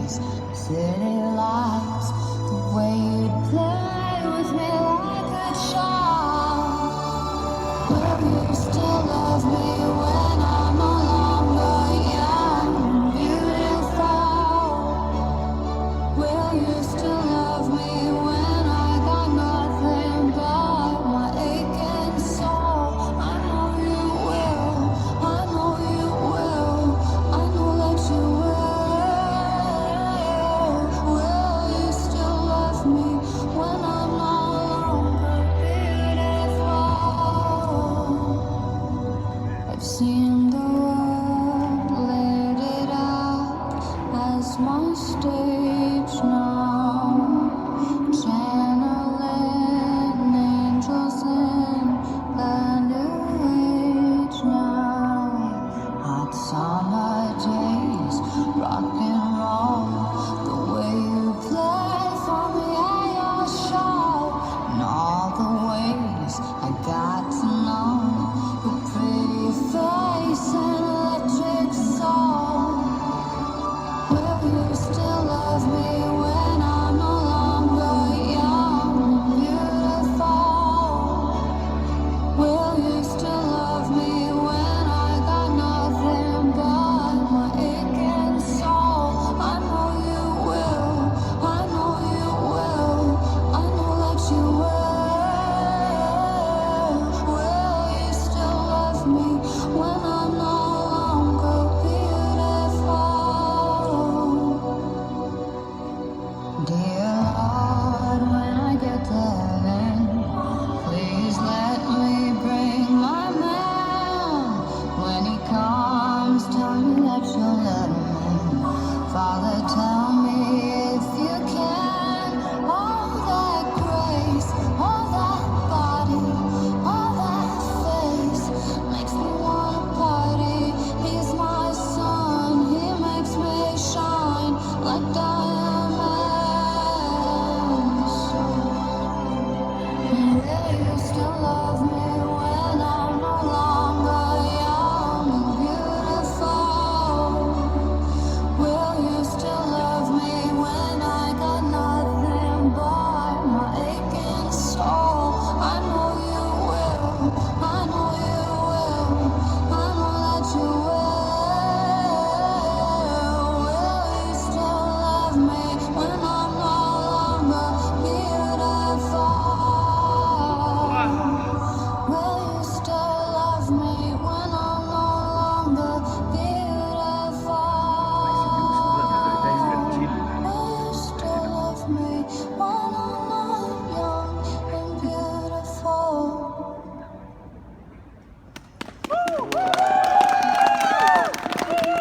these city lights, the way you play with me like a child. Will you still love me when I'm no longer young and beautiful? Will you still love me when I got nothing but my aching soul? I know you will, I know you will, I know that you will. Will you still love me when I'm no longer beautiful? I've seen the world laid it out as my stage.